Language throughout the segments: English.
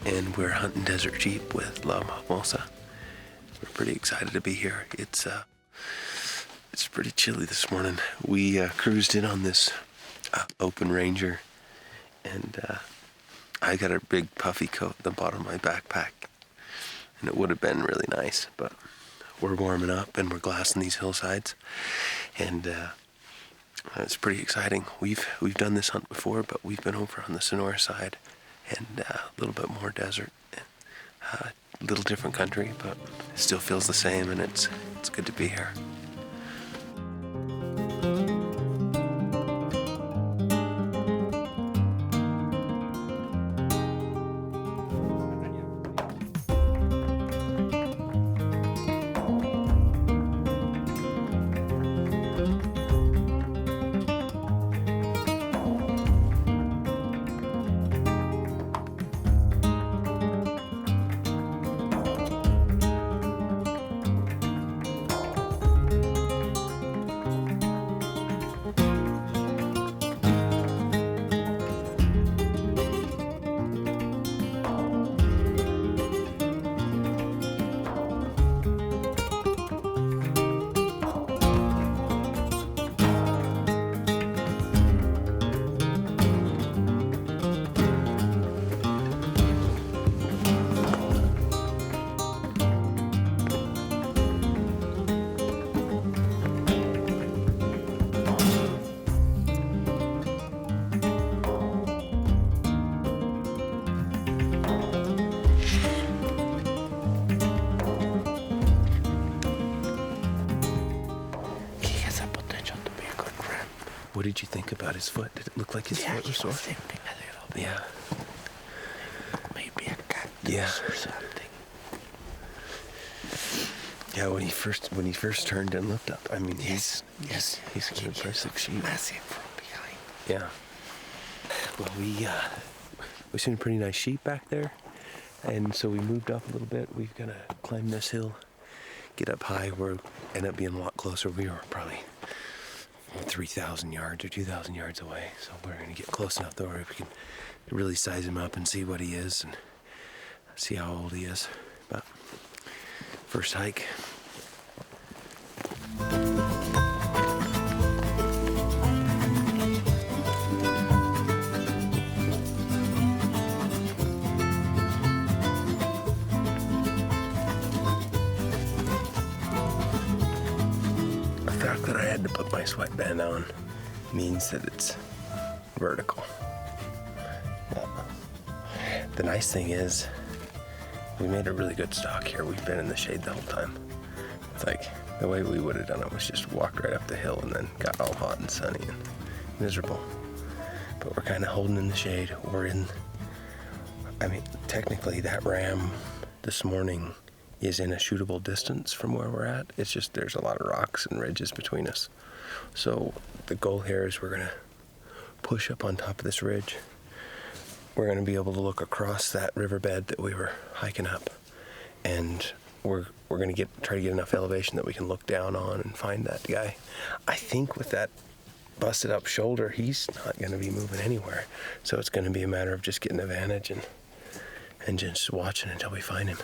and we're hunting desert sheep with La Mimosa. We're pretty excited to be here. It's pretty chilly this morning. We cruised in on this open ranger, and I got a big puffy coat at the bottom of my backpack, and it would have been really nice, but we're warming up and we're glassing these hillsides, and it's pretty exciting. We've done this hunt before, but we've been over on the Sonora side, and a little bit more desert, a little different country, but it still feels the same, and it's good to be here. What did you think about his foot? Did it look like his foot was sore? Yeah. Maybe a cactus or something. Yeah, when he first turned and looked up, I mean, he's an impressive sheep. Massive from behind. Yeah. Well, we seen a pretty nice sheep back there, and so we moved up a little bit. We've got to climb this hill, get up high. We're end up being a lot closer. We were probably 3,000 yards or 2,000 yards away, so we're going to get close enough though where we can really size him up and see what he is and see how old he is. But first hike. The fact that I had to put my sweatband on means that it's vertical. The nice thing is we made a really good stalk here. We've been in the shade the whole time. It's like the way we would have done it was just walked right up the hill and then got all hot and sunny and miserable. But we're kind of holding in the shade. Technically that ram this morning is in a shootable distance from where we're at. It's just there's a lot of rocks and ridges between us. So the goal here is we're gonna push up on top of this ridge. We're gonna be able to look across that riverbed that we were hiking up, and we're gonna try to get enough elevation that we can look down on and find that guy. I think with that busted up shoulder, he's not gonna be moving anywhere. So it's gonna be a matter of just getting a vantage and just watching until we find him.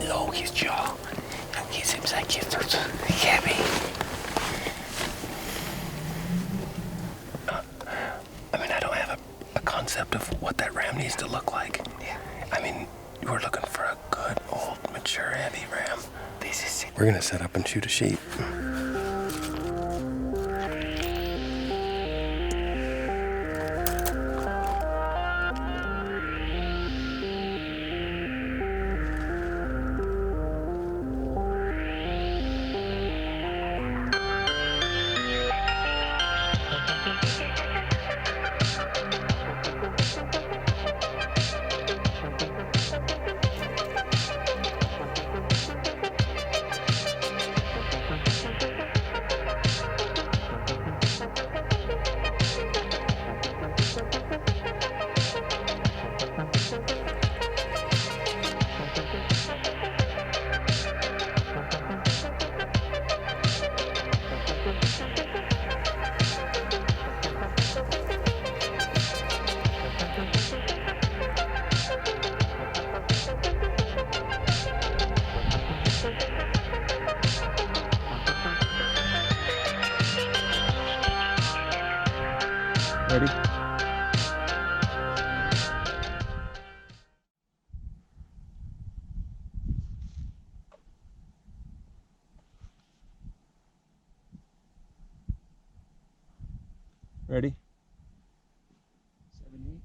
Oh, his jaw. He seems like he's heavy. I don't have a concept of what that ram needs to look like. Yeah. We're looking for a good, old, mature, heavy ram. This is it. We're gonna set up and shoot a sheep. Ready? Ready? 7,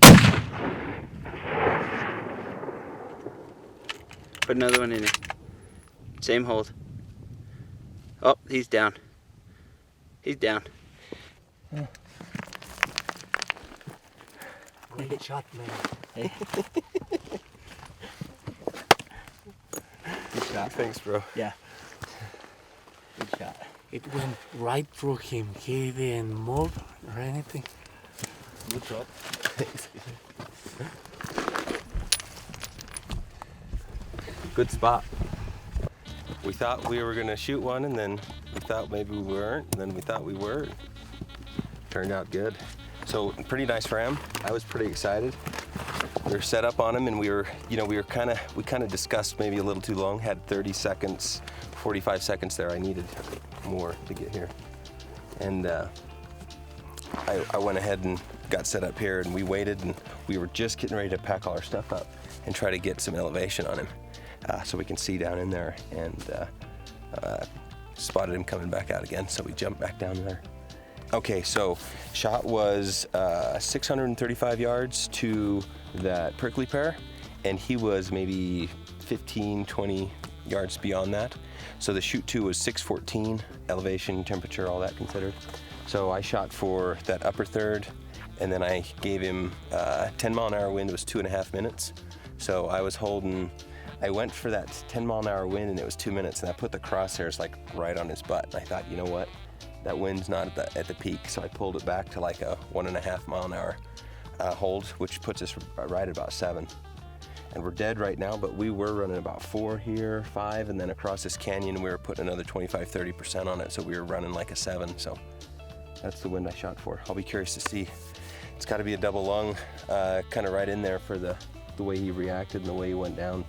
8. Put another one in it. Same hold. Oh, he's down. He's down. Great shot, man. Hey. Good shot. Thanks, bro. Yeah. Good shot. It went right through him. He didn't move or anything. Good shot. Good spot. We thought we were gonna shoot one, and then we thought maybe we weren't, and then we thought we were. Turned out good. So pretty nice ram. I was pretty excited. We were set up on him, and we kind of discussed maybe a little too long. Had 30 seconds, 45 seconds there. I needed more to get here, and I went ahead and got set up here, and we waited, and we were just getting ready to pack all our stuff up and try to get some elevation on him, so we can see down in there, and spotted him coming back out again. So we jumped back down there. Okay, so shot was 635 yards to that prickly pear, and he was maybe 15, 20 yards beyond that. So the shoot to was 614, elevation, temperature, all that considered. So I shot for that upper third, and then I gave him 10-mile-an-hour wind. It was 2.5 minutes. So I was holding, I went for that 10-mile-an-hour wind, and it was 2 minutes, and I put the crosshairs like right on his butt, and I thought, you know what? That wind's not at the peak, so I pulled it back to like a 1.5-mile-an-hour hold, which puts us right at about 7. And we're dead right now, but we were running about 4 here, 5, and then across this canyon we were putting another 25-30% on it, so we were running like a 7. So that's the wind I shot for. I'll be curious to see. It's got to be a double lung, kind of right in there for the way he reacted and the way he went down.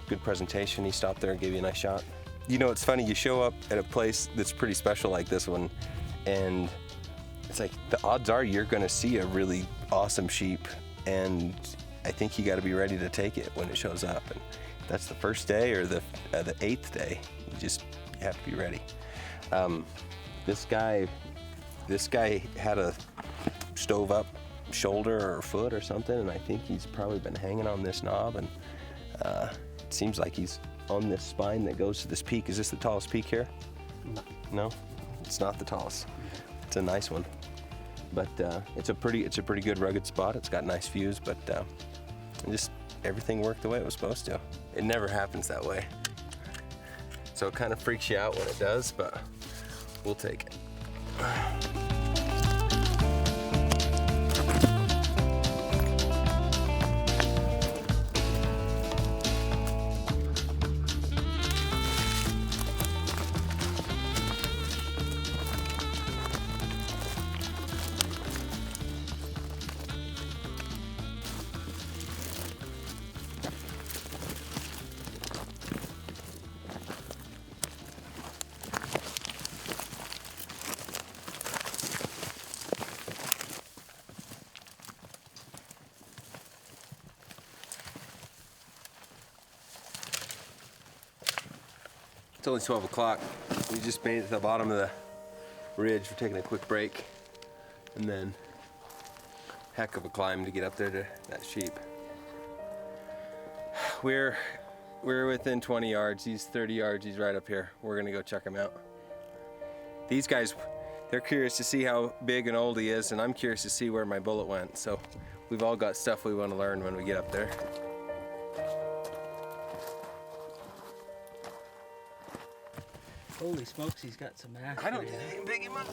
Good presentation. He stopped there and gave you a nice shot. You know, it's funny, you show up at a place that's pretty special like this one, and it's like the odds are you're gonna see a really awesome sheep, and I think you gotta be ready to take it when it shows up. And if that's the first day or the 8th day, you have to be ready. This guy had a stove up shoulder or foot or something, and I think he's probably been hanging on this knob, and it seems like he's on this spine that goes to this peak. Is this the tallest peak here? No. No, it's not the tallest. It's a nice one, but it's a pretty good rugged spot. It's got nice views, but just everything worked the way it was supposed to. It never happens that way, so it kind of freaks you out when it does, but we'll take it. It's only 12 o'clock. We just made it to the bottom of the ridge. We're taking a quick break, and then heck of a climb to get up there to that sheep. We're within 20 yards. He's 30 yards. He's right up here. We're gonna go check him out. These guys, they're curious to see how big and old he is, and I'm curious to see where my bullet went. So we've all got stuff we want to learn when we get up there. Holy smokes, he's got some ass. I don't think I can pick him up.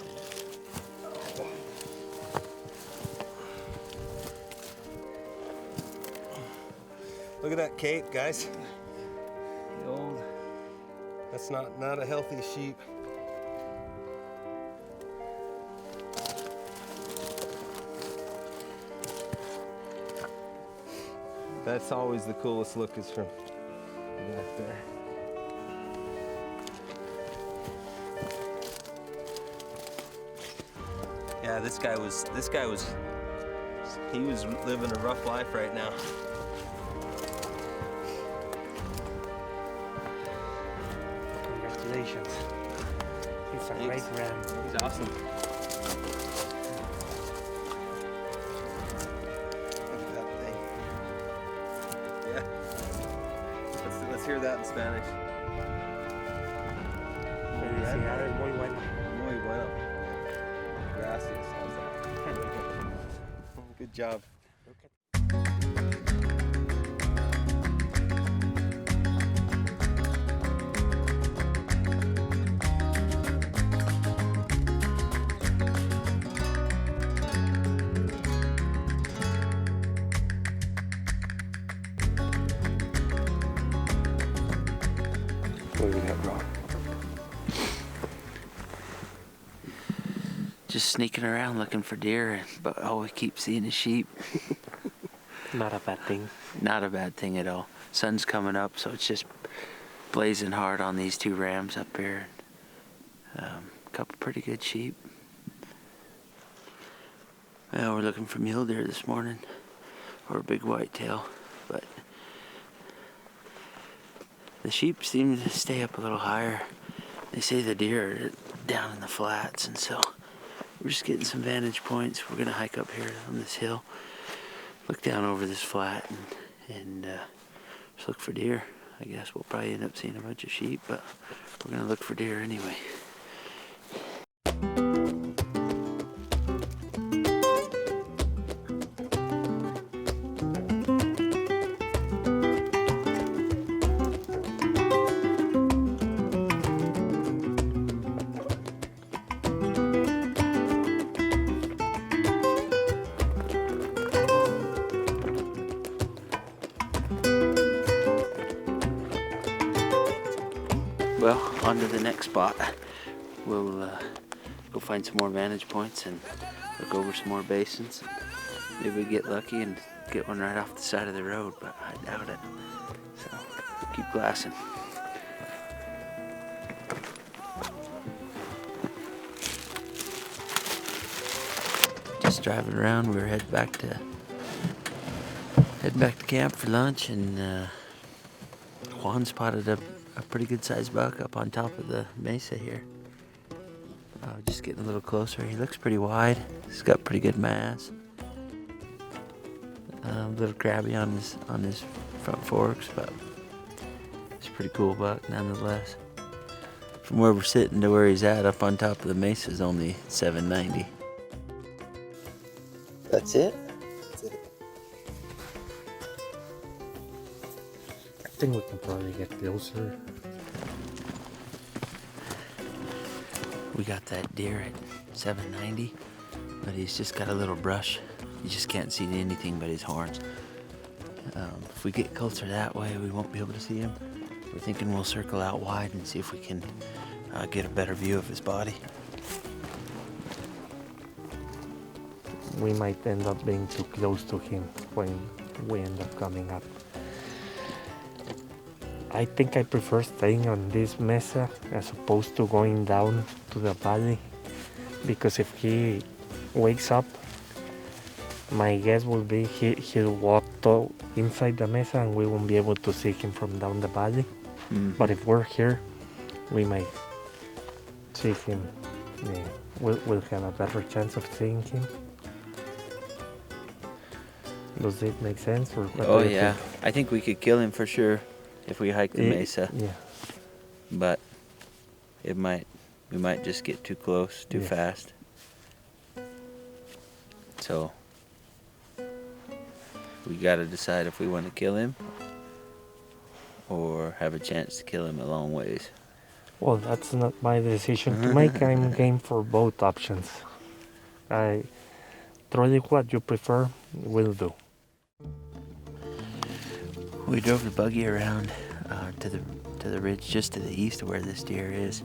Look at that cape, guys. The old. That's not a healthy sheep. That's always the coolest look, is from back there. Yeah, this guy was he was living a rough life right now. Congratulations. It's a great ram. He's awesome. Look at that thing. Yeah. Let's hear that in Spanish. Felicidades, muy bueno. Muy bueno. Gracias. How's that? Good job. What do we got, Rob? Just sneaking around looking for deer, but all we keep seeing is sheep. Not a bad thing. Not a bad thing at all. Sun's coming up, so it's just blazing hard on these two rams up here. A couple pretty good sheep. Well, we're looking for mule deer this morning, or a big whitetail, but the sheep seem to stay up a little higher. They say the deer are down in the flats, and so we're just getting some vantage points. We're gonna hike up here on this hill, look down over this flat, and just look for deer. I guess we'll probably end up seeing a bunch of sheep, but we're gonna look for deer anyway. Well, on to the next spot. We'll go find some more vantage points and look over some more basins. Maybe we get lucky and get one right off the side of the road, but I doubt it. So we'll keep glassing. Just driving around. We were heading back to camp for lunch, and Juan spotted a pretty good sized buck up on top of the mesa here. Just getting a little closer. He looks pretty wide. He's got pretty good mass. A little crabby on his front forks, but it's a pretty cool buck nonetheless. From where we're sitting to where he's at up on top of the mesa is only 790. That's it? That's it. I think we can probably get closer. We got that deer at 790, but he's just got a little brush. You just can't see anything but his horns. If we get closer that way, we won't be able to see him. We're thinking we'll circle out wide and see if we can get a better view of his body. We might end up being too close to him when we end up coming up. I think I prefer staying on this mesa as opposed to going down to the valley, because if he wakes up, my guess will be he'll walk inside the mesa and we won't be able to see him from down the valley. But if we're here, we might see him. Yeah, we'll have a better chance of seeing him. Does it make sense? Or what Oh do you yeah, think? I think we could kill him for sure if we hike the mesa. Yeah. But we might just get too close too fast. So we got to decide if we want to kill him or have a chance to kill him a long ways. Well, that's not my decision to make. I'm game for both options. Troy, what you prefer, will do. We drove the buggy around to the ridge just to the east of where this deer is.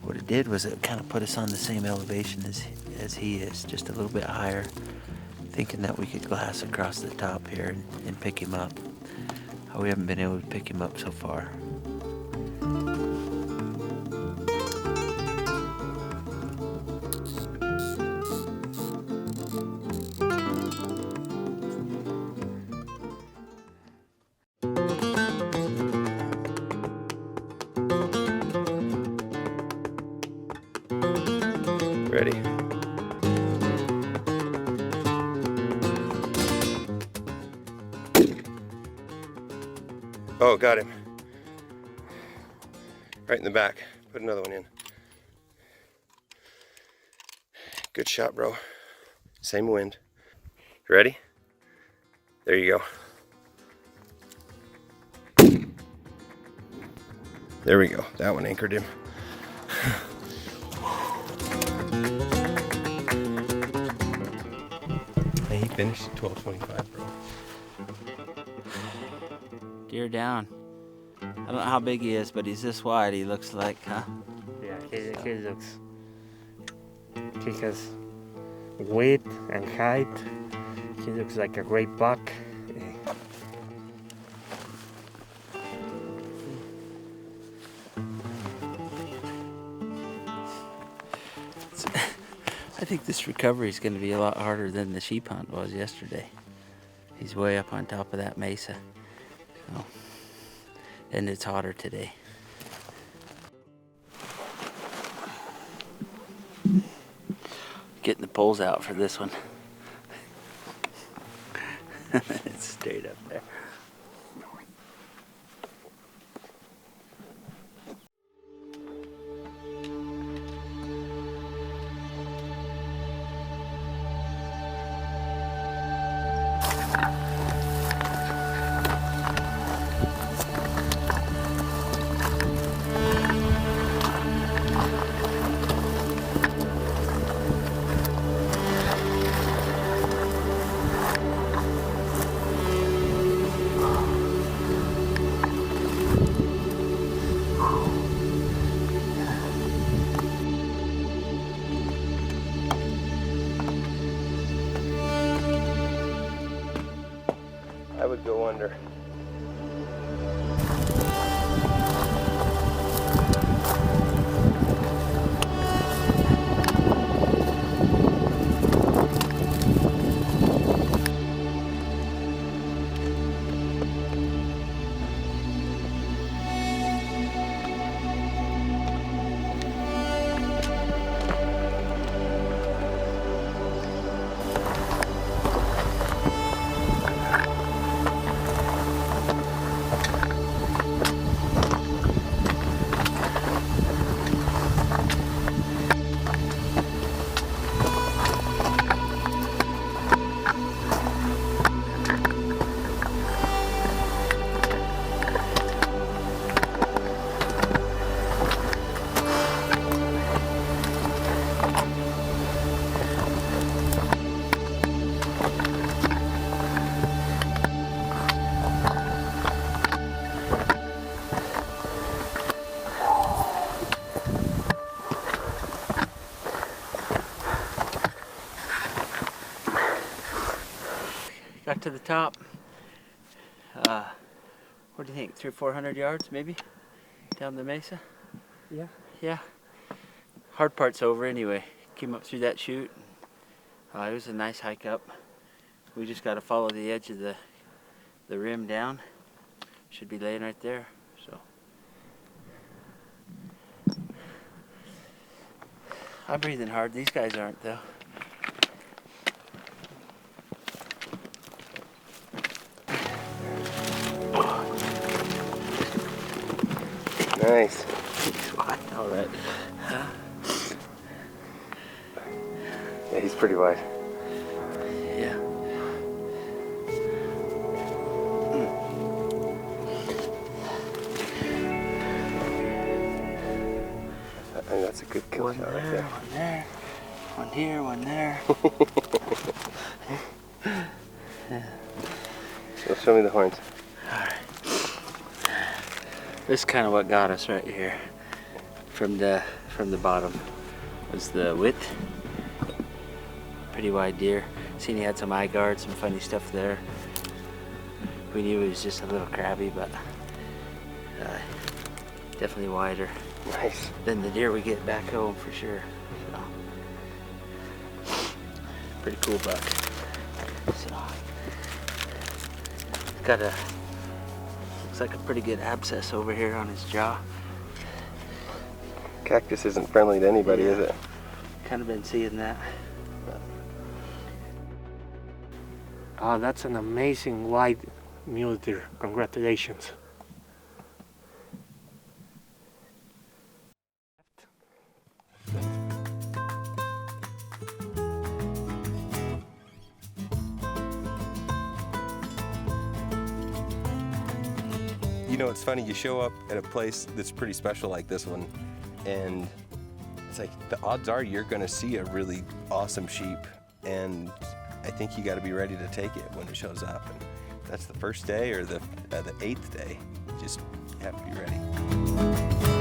What it did was it kind of put us on the same elevation as he is, just a little bit higher, thinking that we could glass across the top here and pick him up. We haven't been able to pick him up so far. Ready? Oh, got him. Right in the back. Put another one in. Good shot, bro. Same wind. You ready? There you go. There we go. That one anchored him. And he finished at 12:25, bro. Deer down. I don't know how big he is, but he's this wide, he looks like, huh? Yeah, he looks. He has width and height. He looks like a great buck. I think this recovery is going to be a lot harder than the sheep hunt was yesterday. He's way up on top of that mesa. So, and it's hotter today. Getting the poles out for this one. It's straight up there. I would go under. Got to the top. What do you think? 300 or 400 yards maybe? Down the mesa? Yeah. Yeah. Hard part's over anyway. Came up through that chute. It was a nice hike up. We just got to follow the edge of the rim down. Should be laying right there. So I'm breathing hard. These guys aren't though. Nice. All right. Yeah, he's pretty wide. Yeah. I think that's a good kill One shot there, right there. one there, one here, one there. So show me the horns. This is kind of what got us right here. From the bottom was the width. Pretty wide deer. Seen he had some eye guards, some funny stuff there. We knew he was just a little crabby, but definitely wider Nice. than the deer we get back home for sure. So, pretty cool buck. So, got a, looks like a pretty good abscess over here on his jaw. Cactus isn't friendly to anybody, is it? kind of been seeing that. But Oh, that's an amazing white mule deer. Congratulations. You know, it's funny, you show up at a place that's pretty special like this one, and it's like the odds are you're gonna see a really awesome sheep, and I think you gotta be ready to take it when it shows up. And that's the first day or the 8th day. You just have to be ready.